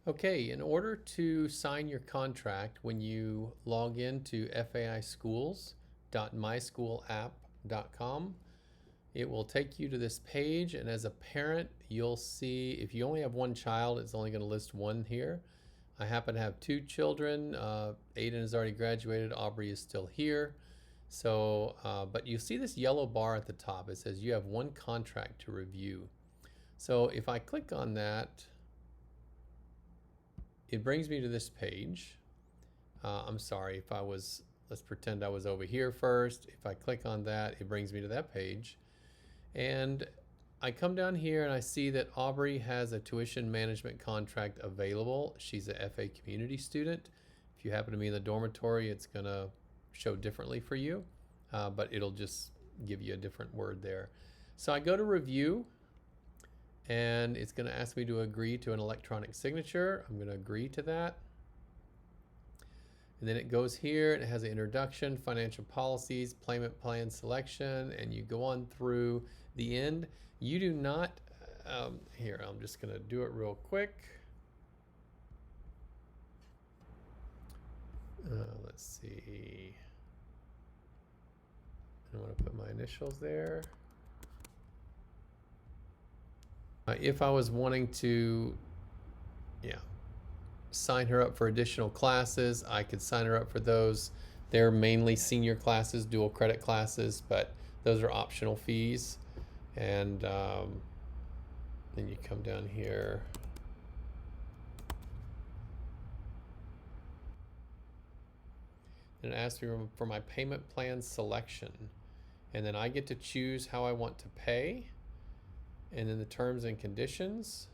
Okay, in order to sign your contract, when you log into faischools.myschoolapp.com, it will take you to this page, and as a parent, you'll see if you only have one child, it's only going to list one here. I happen to have two children. Aiden has already graduated. Aubrey is still here. So, but you see this yellow bar at the top. It says you have one contract to review. So if I click on that, it brings me to this page. I'm sorry, if I was, let's pretend I was over here first. If I click on that, it brings me to that page. And I come down here and I see that Aubrey has a tuition management contract available. She's a FA community student. If you happen to be in the dormitory, it's gonna show differently for you, but it'll just give you a different word there. So I go to review, and it's going to ask me to agree to an electronic signature. I'm going to agree to that. And then it goes here and it has an introduction, financial policies, payment plan selection, and you go on through the end. You do not, here, I'm just going to do it real quick. Let's see. I want to put my initials there. If I was wanting to, sign her up for additional classes, I could sign her up for those. They're mainly senior classes, dual credit classes, but those are optional fees. And then you come down here. And it asks me for my payment plan selection. And then I get to choose how I want to pay. And then the terms and conditions.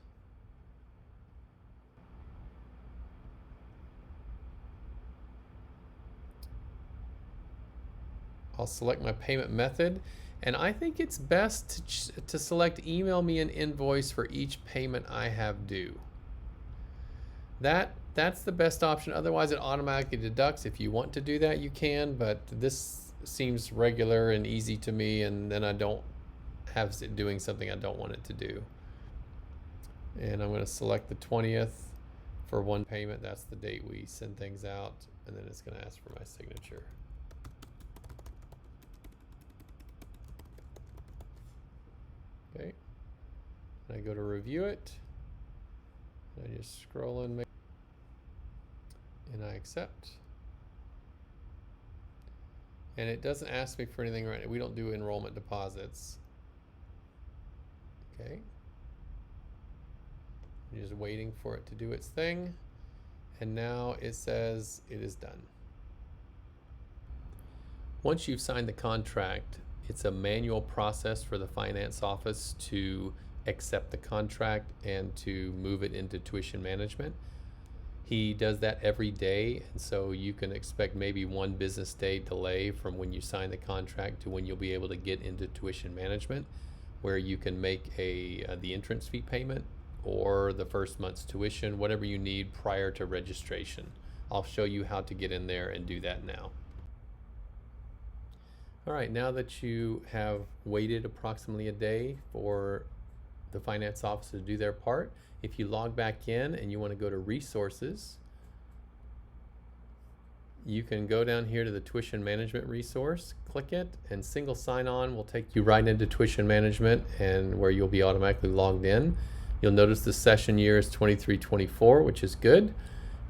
I'll select my payment method, and I think it's best to select email me an invoice for each payment I have due. That's the best option. Otherwise, it automatically deducts. If you want to do that, you can, but this seems regular and easy to me, and then I don't have it doing something I don't want it to do. And I'm going to select the 20th for one payment. That's the date we send things out, and then it's going to ask for my signature. Okay, and I go to review it. I just scroll in, and I accept. And it doesn't ask me for anything right now. We don't do enrollment deposits. Okay. I'm just waiting for it to do its thing. And now it says it is done. Once you've signed the contract, it's a manual process for the finance office to accept the contract and to move it into tuition management. He does that every day, and so you can expect maybe one business day delay from when you sign the contract to when you'll be able to get into tuition management, where you can make the entrance fee payment or the first month's tuition, whatever you need prior to registration. I'll show you how to get in there and do that now. All right, now that you have waited approximately a day for the finance office to do their part, if you log back in and you want to go to resources, you can go down here to the tuition management resource, click it, and single sign-on will take you right into tuition management and where you'll be automatically logged in. You'll notice the session year is 23-24, which is good.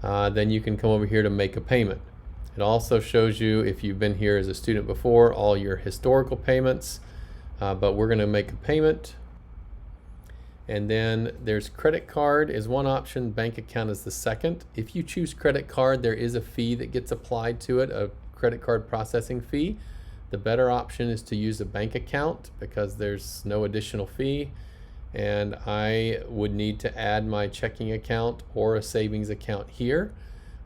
Then you can come over here to make a payment. It also shows you, if you've been here as a student before, all your historical payments, but we're going to make a payment. And then there's credit card is one option, bank account is the second. If you choose credit card, there is a fee that gets applied to it, a credit card processing fee. The better option is to use a bank account because there's no additional fee. And I would need to add my checking account or a savings account here.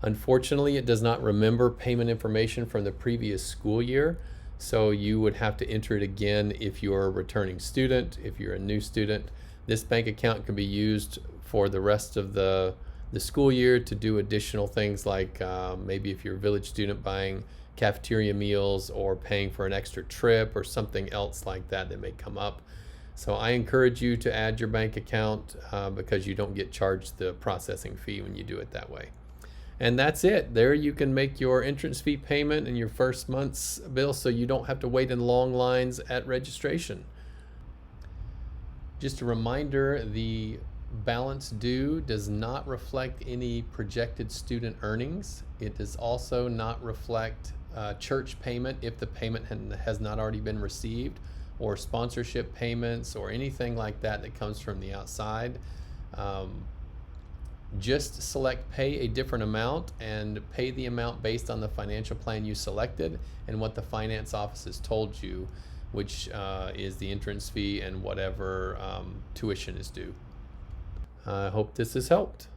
Unfortunately, it does not remember payment information from the previous school year. So you would have to enter it again if you're a returning student, if you're a new student. This bank account can be used for the rest of the school year to do additional things like maybe if you're a village student buying cafeteria meals or paying for an extra trip or something else like that that may come up. So I encourage you to add your bank account because you don't get charged the processing fee when you do it that way. And that's it. There you can make your entrance fee payment and your first month's bill so you don't have to wait in long lines at registration. Just a reminder, the balance due does not reflect any projected student earnings. It does also not reflect church payment if the payment has not already been received, or sponsorship payments or anything like that that comes from the outside. Just select pay a different amount and pay the amount based on the financial plan you selected and what the finance office has told you, which is the entrance fee and whatever tuition is due. I hope this has helped.